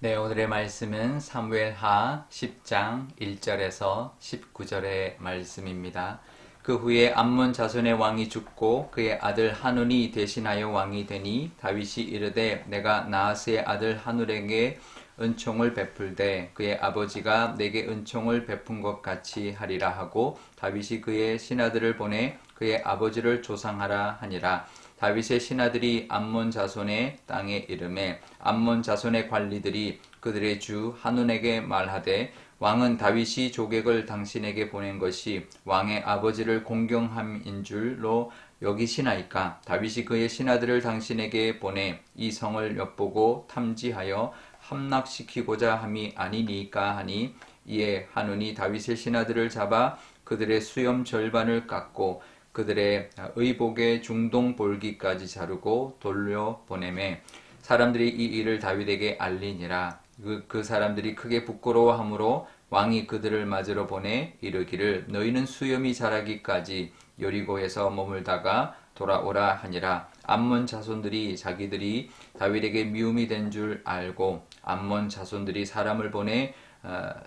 네, 오늘의 말씀은 사무엘하 10장 1절에서 19절의 말씀입니다. 그 후에 암몬 자손의 왕이 죽고 그의 아들 하눈이 대신하여 왕이 되니 다윗이 이르되 내가 나하스의 아들 하눌에게 은총을 베풀되 그의 아버지가 내게 은총을 베푼 것 같이 하리라 하고 다윗이 그의 신하들을 보내 그의 아버지를 조상하라 하니라. 다윗의 신하들이 암몬 자손의 땅에 이르매 암몬 자손의 관리들이 그들의 주 하눈에게 말하되 왕은 다윗이 조객을 당신에게 보낸 것이 왕의 아버지를 공경함인 줄로 여기시나이까. 다윗이 그의 신하들을 당신에게 보내 이 성을 엿보고 탐지하여 함락시키고자 함이 아니니까 하니, 이에 하눈이 다윗의 신하들을 잡아 그들의 수염 절반을 깎고 그들의 의복의 중동 볼기까지 자르고 돌려보내매 사람들이 이 일을 다윗에게 알리니라. 그 사람들이 크게 부끄러워하므로 왕이 그들을 맞으러 보내 이르기를 너희는 수염이 자라기까지 여리고에서 머물다가 돌아오라 하니라. 암몬 자손들이 자기들이 다윗에게 미움이 된 줄 알고 암몬 자손들이 사람을 보내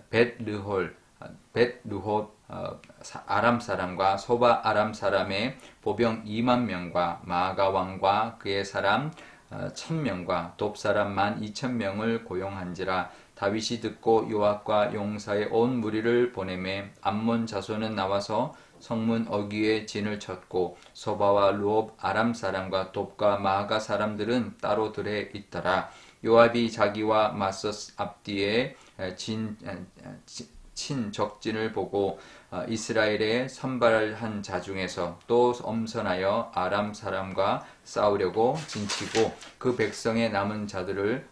벳르홀 아람 사람과 소바 아람 사람의 보병 2만 명과 마아가 왕과 그의 사람 1000명과 돕 사람 12,000명을 고용한지라. 다윗이 듣고 요압과 용사의 온 무리를 보내매 암몬 자손은 나와서 성문 어귀에 진을 쳤고 소바와 루옵 아람 사람과 돕과 마아가 사람들은 따로 들에 있더라. 요압이 자기와 맞서 앞뒤에 친 적진을 보고 이스라엘의 선발한 자 중에서 또 엄선하여 아람 사람과 싸우려고 진치고 그 백성의 남은 자들을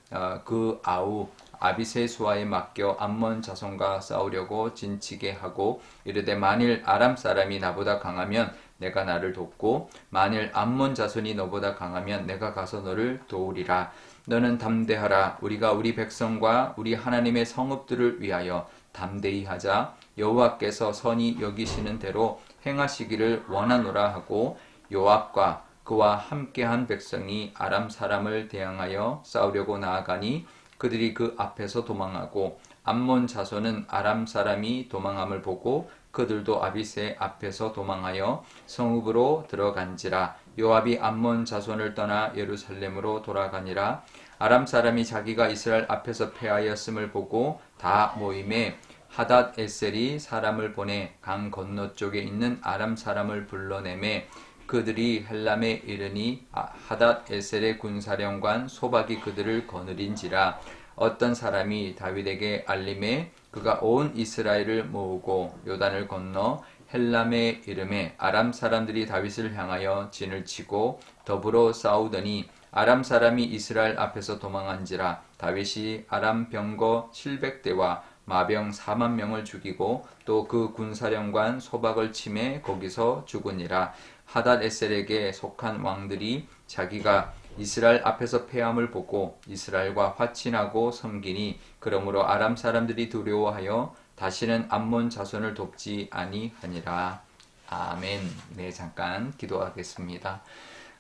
그 아우 아비세수아에 맡겨 암몬 자손과 싸우려고 진치게 하고 이르되 만일 아람 사람이 나보다 강하면 내가 나를 돕고 만일 암몬 자손이 너보다 강하면 내가 가서 너를 도우리라. 너는 담대하라. 우리가 우리 백성과 우리 하나님의 성읍들을 위하여 담대히 하자. 여호와께서 선히 여기시는 대로 행하시기를 원하노라 하고 요압과 그와 함께한 백성이 아람 사람을 대항하여 싸우려고 나아가니 그들이 그 앞에서 도망하고 암몬 자손은 아람 사람이 도망함을 보고 그들도 아비새 앞에서 도망하여 성읍으로 들어간지라. 요압이 암몬 자손을 떠나 예루살렘으로 돌아가니라. 아람 사람이 자기가 이스라엘 앞에서 패하였음을 보고 다 모임에 하닷 에셀이 사람을 보내 강 건너쪽에 있는 아람 사람을 불러내매 그들이 헬람에 이르니 하닷 에셀의 군사령관 소박이 그들을 거느린지라. 어떤 사람이 다윗에게 알림에 그가 온 이스라엘을 모으고 요단을 건너 헬람에 이르매 아람 사람들이 다윗을 향하여 진을 치고 더불어 싸우더니 아람 사람이 이스라엘 앞에서 도망한지라. 다윗이 아람 병거 700대와 마병 4만 명을 죽이고 또 그 군사령관 소박을 치매 거기서 죽으니라. 하닷 에셀에게 속한 왕들이 자기가 이스라엘 앞에서 패함을 보고 이스라엘과 화친하고 섬기니 그러므로 아람 사람들이 두려워하여 다시는 암몬 자손을 돕지 아니하니라. 아멘. 네, 잠깐 기도하겠습니다.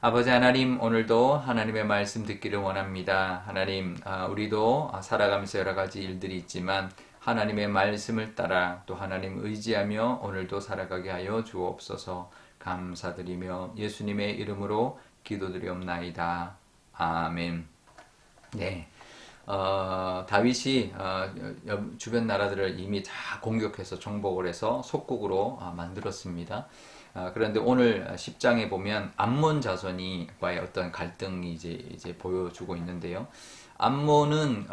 아버지 하나님, 오늘도 하나님의 말씀 듣기를 원합니다. 하나님, 우리도 살아가면서 여러 가지 일들이 있지만 하나님의 말씀을 따라 또 하나님 의지하며 오늘도 살아가게 하여 주옵소서. 감사드리며 예수님의 이름으로 기도드리옵나이다. 아멘. 네. 다윗이 주변 나라들을 이미 다 공격해서 정복을 해서 속국으로 만들었습니다. 그런데 오늘 10장에 보면 암몬 자손과의 어떤 갈등이 이제 보여주고 있는데요. 암몬은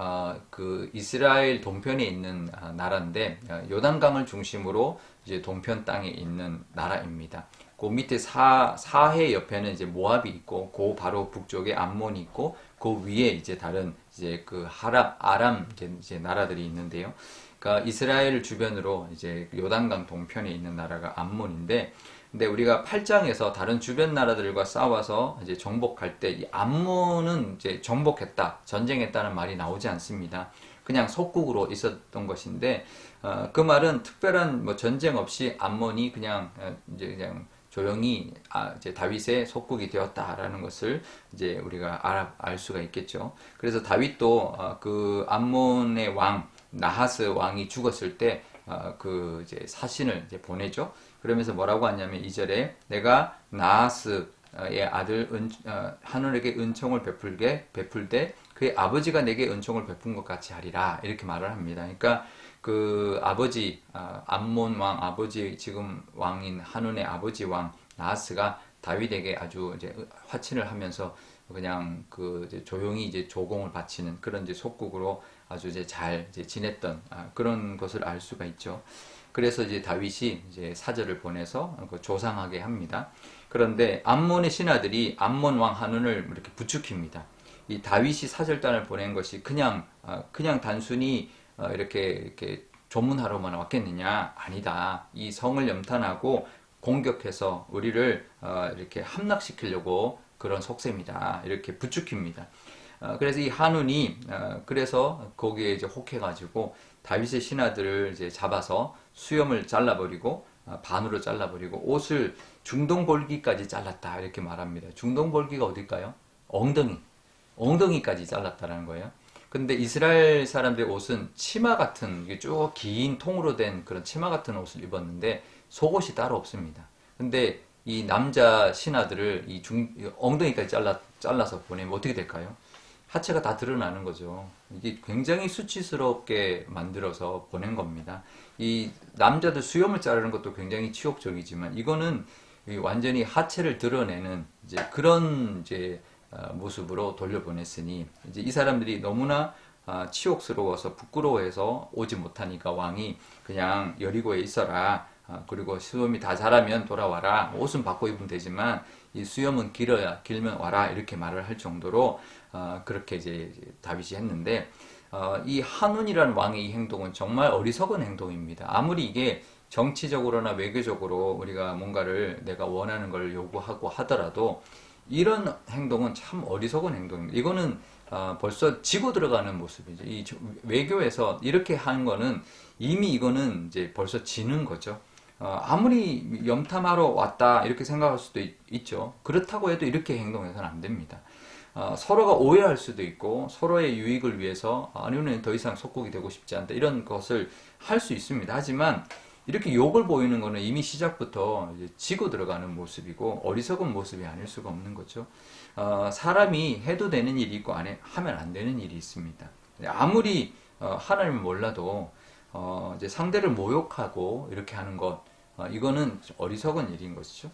그 이스라엘 동편에 있는 나라인데 요단강을 중심으로 이제 동편 땅에 있는 나라입니다. 그 밑에 사해 옆에는 이제 모압이 있고, 그 바로 북쪽에 암몬이 있고, 그 위에 이제 다른 이제 그 아람 이제 나라들이 있는데요. 그러니까 이스라엘 주변으로 이제 요단강 동편에 있는 나라가 암몬인데, 근데 우리가 8장에서 다른 주변 나라들과 싸워서 이제 정복할 때 이 암몬은 이제 정복했다, 전쟁했다는 말이 나오지 않습니다. 그냥 속국으로 있었던 것인데, 그 말은 특별한 뭐 전쟁 없이 암몬이 그냥 이제 그냥 조용히 이제 다윗의 속국이 되었다라는 것을 이제 우리가 알 수가 있겠죠. 그래서 다윗도 그 암몬의 왕 나하스 왕이 죽었을 때 그 이제 사신을 이제 보내죠. 그러면서 뭐라고 하냐면 2절에 내가 나하스의 아들 하늘에게 은총을 베풀되 그의 아버지가 내게 은총을 베푼 것 같이 하리라 이렇게 말을 합니다. 그러니까 그 아버지 암몬 왕 아버지 지금 왕인 한운의 아버지 왕 나하스가 다윗에게 아주 이제 화친을 하면서 그냥 그 이제 조용히 이제 조공을 바치는 그런 이제 속국으로 아주 이제 잘 이제 지냈던 그런 것을 알 수가 있죠. 그래서 이제 다윗이 이제 사절을 보내서 조상하게 합니다. 그런데 암몬의 신하들이 암몬 왕 한운을 이렇게 부추깁니다. 이 다윗이 사절단을 보낸 것이 그냥 단순히 이렇게 조문하러만 왔겠느냐? 아니다. 이 성을 염탄하고 공격해서 우리를 이렇게 함락시키려고 그런 속셈이다. 이렇게 부추깁니다. 그래서 이 한운이 그래서 거기에 이제 혹해가지고 다윗의 신하들을 이제 잡아서 수염을 잘라버리고 반으로 잘라버리고 옷을 중동볼기까지 잘랐다 이렇게 말합니다. 중동볼기가 어딜까요? 엉덩이까지 잘랐다는 거예요. 근데 이스라엘 사람들의 옷은 치마 같은 쭉 긴 통으로 된 그런 치마 같은 옷을 입었는데 속옷이 따로 없습니다. 근데 이 남자 신하들을 엉덩이까지 잘라서 보내면 어떻게 될까요? 하체가 다 드러나는 거죠. 이게 굉장히 수치스럽게 만들어서 보낸 겁니다. 이 남자들 수염을 자르는 것도 굉장히 치욕적이지만 이거는 완전히 하체를 드러내는 이제 그런 이제 모습으로 돌려보냈으니 이제 이 사람들이 너무나 치욕스러워서 부끄러워해서 오지 못하니까 왕이 그냥 여리고에 있어라. 그리고 수염이 다 자라면 돌아와라. 옷은 바꿔 입으면 되지만 이 수염은 길면 와라. 이렇게 말을 할 정도로 그렇게 이제 다윗이 했는데 이 한운이라는 왕의 이 행동은 정말 어리석은 행동입니다. 아무리 이게 정치적으로나 외교적으로 우리가 뭔가를 내가 원하는 걸 요구하고 하더라도 이런 행동은 참 어리석은 행동입니다. 이거는 벌써 지고 들어가는 모습이죠. 이 외교에서 이렇게 하는 거는 이미 이거는 이제 벌써 지는 거죠. 아무리 염탐하러 왔다 이렇게 생각할 수도 있죠. 그렇다고 해도 이렇게 행동해서는 안 됩니다. 서로가 오해할 수도 있고 서로의 유익을 위해서 아니면 더 이상 속국이 되고 싶지 않다 이런 것을 할 수 있습니다. 하지만 이렇게 욕을 보이는 것은 이미 시작부터 이제 지고 들어가는 모습이고 어리석은 모습이 아닐 수가 없는 거죠. 사람이 해도 되는 일이 있고 하면 안 되는 일이 있습니다. 아무리 하나님을 몰라도 이제 상대를 모욕하고 이렇게 하는 것 이거는 어리석은 일인 것이죠.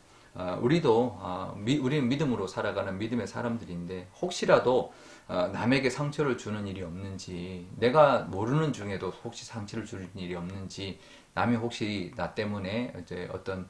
우리도 우리는 믿음으로 살아가는 믿음의 사람들인데 혹시라도 남에게 상처를 주는 일이 없는지 내가 모르는 중에도 혹시 상처를 주는 일이 없는지 남이 혹시 나 때문에 이제 어떤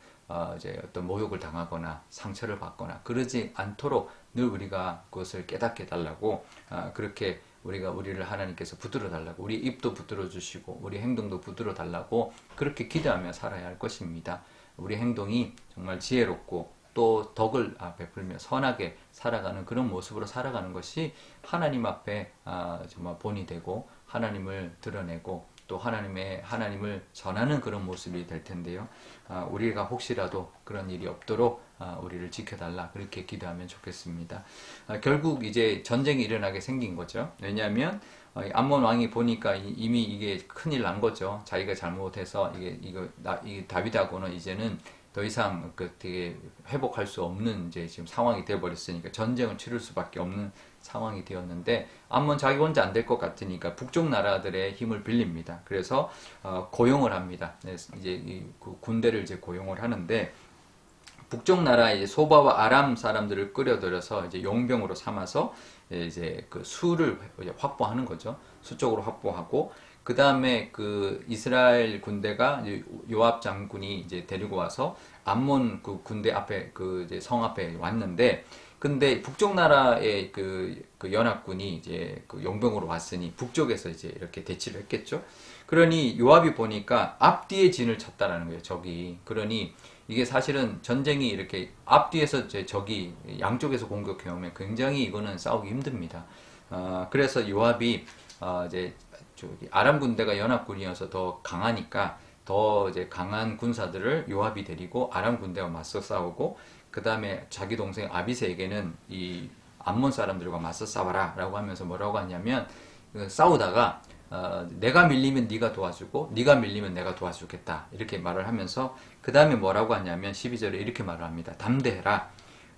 모욕을 당하거나 상처를 받거나 그러지 않도록 늘 우리가 그것을 깨닫게 달라고 그렇게 우리를 하나님께서 붙들어 달라고 우리 입도 붙들어 주시고 우리 행동도 붙들어 달라고 그렇게 기도하며 살아야 할 것입니다. 우리 행동이 정말 지혜롭고 또 덕을 베풀며 선하게 살아가는 그런 모습으로 살아가는 것이 하나님 앞에 정말 본이 되고 하나님을 드러내고 또 하나님을 전하는 그런 모습이 될 텐데요. 우리가 혹시라도 그런 일이 없도록 우리를 지켜달라 그렇게 기도하면 좋겠습니다. 결국 이제 전쟁이 일어나게 생긴 거죠. 왜냐하면 암몬 왕이 보니까 이미 이게 큰일 난 거죠. 자기가 잘못해서 이게 다윗하고는 이제는 더 이상 되게 회복할 수 없는 이제 지금 상황이 되어버렸으니까 전쟁을 치를 수밖에 없는 상황이 되었는데 암몬 자기 혼자 안 될 것 같으니까 북쪽 나라들의 힘을 빌립니다. 그래서 고용을 합니다. 이제 그 군대를 이제 고용을 하는데 북쪽 나라의 소바와 아람 사람들을 끌어들여서 이제 용병으로 삼아서 이제 그 수를 확보하는 거죠. 수적으로 확보하고 그 다음에 그 이스라엘 군대가 요압 장군이 이제 데리고 와서 암몬 그 군대 앞에 그 이제 성 앞에 왔는데 근데 북쪽 나라의 그 연합군이 이제 그 용병으로 왔으니 북쪽에서 이제 이렇게 대치를 했겠죠. 그러니 요압이 보니까 앞뒤에 진을 쳤다라는 거예요. 적이. 그러니 이게 사실은 전쟁이 이렇게 앞뒤에서 적이 양쪽에서 공격해 오면 굉장히 이거는 싸우기 힘듭니다. 그래서 요압이 이제 아람 군대가 연합군이어서 더 강하니까 더 이제 강한 군사들을 요압이 데리고 아람 군대와 맞서 싸우고 그 다음에 자기 동생 아비새에게는 이 암몬 사람들과 맞서 싸워라 라고 하면서 뭐라고 하냐면 싸우다가 내가 밀리면 네가 도와주고 네가 밀리면 내가 도와주겠다 이렇게 말을 하면서 그 다음에 뭐라고 하냐면 12절에 이렇게 말을 합니다. 담대해라.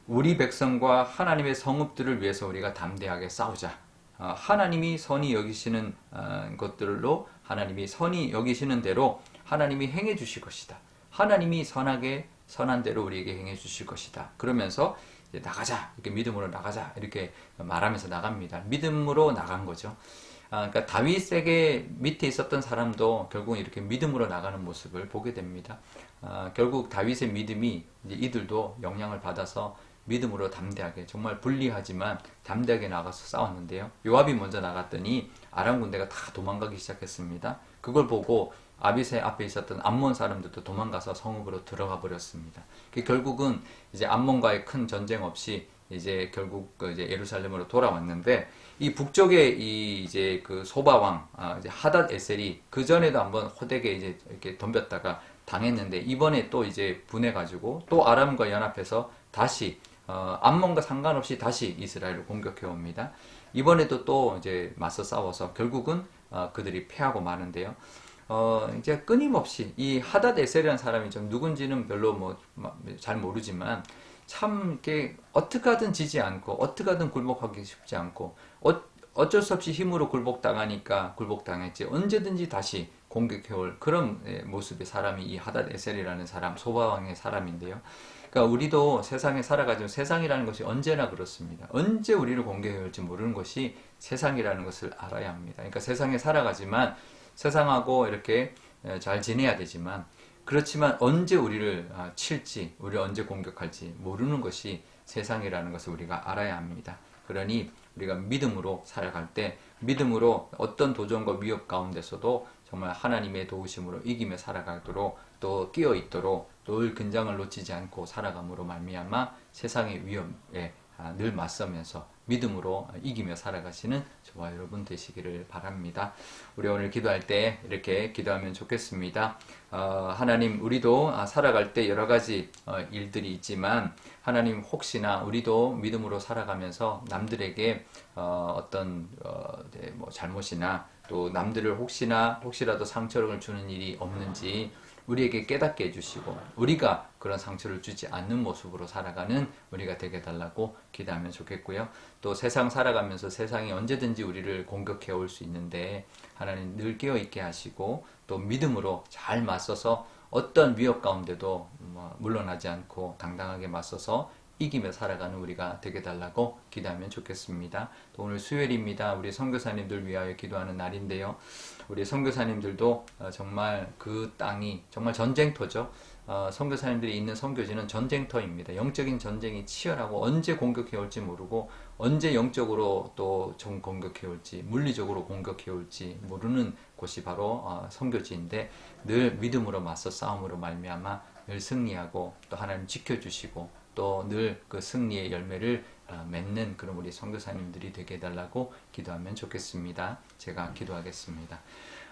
우리 백성과 하나님의 성읍들을 위해서 우리가 담대하게 싸우자. 하나님이 선히 여기시는 것들로 하나님이 선히 여기시는 대로 하나님이 행해 주실 것이다. 하나님이 선한 대로 우리에게 행해 주실 것이다. 그러면서 이제 나가자. 이렇게 믿음으로 나가자. 이렇게 말하면서 나갑니다. 믿음으로 나간 거죠. 그러니까 다윗에게 밑에 있었던 사람도 결국 이렇게 믿음으로 나가는 모습을 보게 됩니다. 결국 다윗의 믿음이 이제 이들도 영향을 받아서 믿음으로 담대하게 정말 불리하지만 담대하게 나가서 싸웠는데요. 요압이 먼저 나갔더니 아람 군대가 다 도망가기 시작했습니다. 그걸 보고 아비새 앞에 있었던 암몬 사람들도 도망가서 성읍으로 들어가 버렸습니다. 결국은 이제 암몬과의 큰 전쟁 없이 이제 결국 이제 예루살렘으로 돌아왔는데 이 북쪽에 이 이제 그 소바왕 이제 하닷 에셀이 그 전에도 한번 호덱에 이제 이렇게 덤볐다가 당했는데 이번에 또 이제 분해가지고 또 아람과 연합해서 다시 암몬과 상관없이 다시 이스라엘을 공격해 옵니다. 이번에도 또 이제 맞서 싸워서 결국은 그들이 패하고 마는데요. 이제 끊임없이 이 하닷 에셀이라는 사람이 좀 누군지는 별로 뭐 잘 모르지만 참 이렇게 어떻게 하든 지지 않고 어떻게 하든 굴복하기 쉽지 않고 어쩔 수 없이 힘으로 굴복당하니까 굴복당했지 언제든지 다시 공격해올 그런 모습의 사람이 이 하닷 에셀이라는 사람 소바왕의 사람인데요. 그러니까 우리도 세상에 살아가지고 세상이라는 것이 언제나 그렇습니다. 언제 우리를 공격해올지 모르는 것이 세상이라는 것을 알아야 합니다. 그러니까 세상에 살아가지만 세상하고 이렇게 잘 지내야 되지만 그렇지만 언제 우리를 칠지 우리를 언제 공격할지 모르는 것이 세상이라는 것을 우리가 알아야 합니다. 그러니 우리가 믿음으로 살아갈 때 믿음으로 어떤 도전과 위협 가운데서도 정말 하나님의 도우심으로 이기며 살아가도록 또 끼어 있도록 늘 긴장을 놓치지 않고 살아감으로 말미암아 세상의 위험에 늘 맞서면서 믿음으로 이기며 살아가시는 저와 여러분 되시기를 바랍니다. 우리 오늘 기도할 때 이렇게 기도하면 좋겠습니다. 하나님 우리도 살아갈 때 여러 가지 일들이 있지만 하나님 혹시나 우리도 믿음으로 살아가면서 남들에게 어떤 뭐 잘못이나 또 남들을 혹시라도 상처를 주는 일이 없는지 우리에게 깨닫게 해주시고 우리가 그런 상처를 주지 않는 모습으로 살아가는 우리가 되게 달라고 기도하면 좋겠고요. 또 세상 살아가면서 세상이 언제든지 우리를 공격해 올 수 있는데 하나님 늘 깨어있게 하시고 또 믿음으로 잘 맞서서 어떤 위협 가운데도 물러나지 않고 당당하게 맞서서 이기며 살아가는 우리가 되게 달라고 기도하면 좋겠습니다. 또 오늘 수요일입니다. 우리 선교사님들 위하여 기도하는 날인데요. 우리 선교사님들도 정말 그 땅이 정말 전쟁터죠. 선교사님들이 있는 선교지는 전쟁터입니다. 영적인 전쟁이 치열하고 언제 공격해 올지 모르고 언제 영적으로 또 좀 공격해 올지 물리적으로 공격해 올지 모르는 곳이 바로 선교지인데 늘 믿음으로 맞서 싸움으로 말미암아 늘 승리하고 또 하나님 지켜주시고 또 늘 그 승리의 열매를 맺는 그런 우리 선교사님들이 되게 해달라고 기도하면 좋겠습니다. 제가 기도하겠습니다.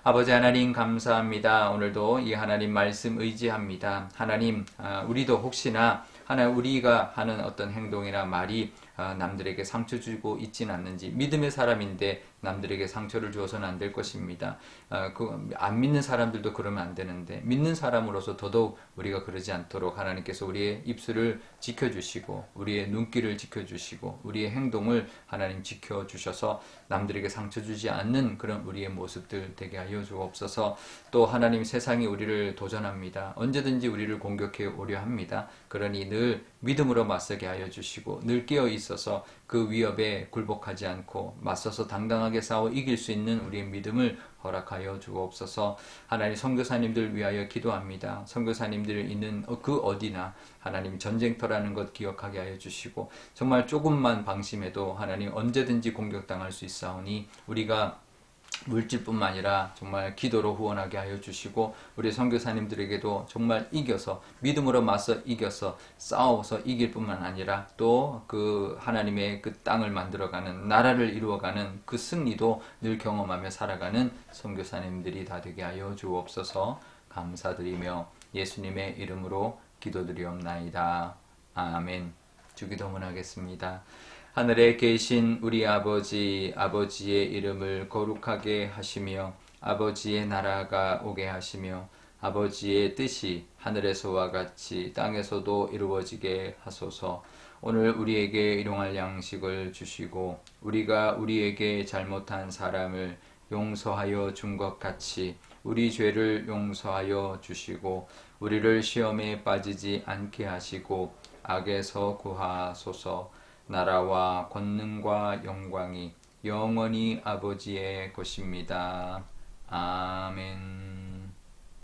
아버지 하나님 감사합니다. 오늘도 이 하나님 말씀 의지합니다. 하나님 우리도 혹시나 우리가 하는 어떤 행동이나 말이 남들에게 상처 주고 있지는 않는지 믿음의 사람인데 남들에게 상처를 주어서는 안 될 것입니다. 안 믿는 사람들도 그러면 안 되는데 믿는 사람으로서 더더욱 우리가 그러지 않도록 하나님께서 우리의 입술을 지켜주시고 우리의 눈길을 지켜주시고 우리의 행동을 하나님 지켜주셔서 남들에게 상처 주지 않는 그런 우리의 모습들 되게 하여 주옵소서. 또 하나님 세상이 우리를 도전합니다. 언제든지 우리를 공격해 오려 합니다. 그러니 늘 믿음으로 맞서게 하여 주시고 늘 깨어 있어서 그 위협에 굴복하지 않고 맞서서 당당하게 싸워 이길 수 있는 우리의 믿음을 허락하여 주옵소서. 하나님 선교사님들 위하여 기도합니다. 선교사님들 있는 그 어디나 하나님 전쟁터라는 것 기억하게 하여 주시고 정말 조금만 방심해도 하나님 언제든지 공격당할 수 있사오니 우리가 물질뿐만 아니라 정말 기도로 후원하게 하여 주시고 우리 선교사님들에게도 정말 이겨서 믿음으로 맞서 이겨서 싸워서 이길 뿐만 아니라 또 그 하나님의 그 땅을 만들어가는 나라를 이루어가는 그 승리도 늘 경험하며 살아가는 선교사님들이 다 되게 하여 주옵소서. 감사드리며 예수님의 이름으로 기도드리옵나이다. 아멘. 주기도문 하겠습니다. 하늘에 계신 우리 아버지, 아버지의 이름을 거룩하게 하시며 아버지의 나라가 오게 하시며 아버지의 뜻이 하늘에서와 같이 땅에서도 이루어지게 하소서. 오늘 우리에게 일용할 양식을 주시고 우리가 우리에게 잘못한 사람을 용서하여 준 것 같이 우리 죄를 용서하여 주시고 우리를 시험에 빠지지 않게 하시고 악에서 구하소서. 나라와 권능과 영광이 영원히 아버지의 것입니다. 아멘.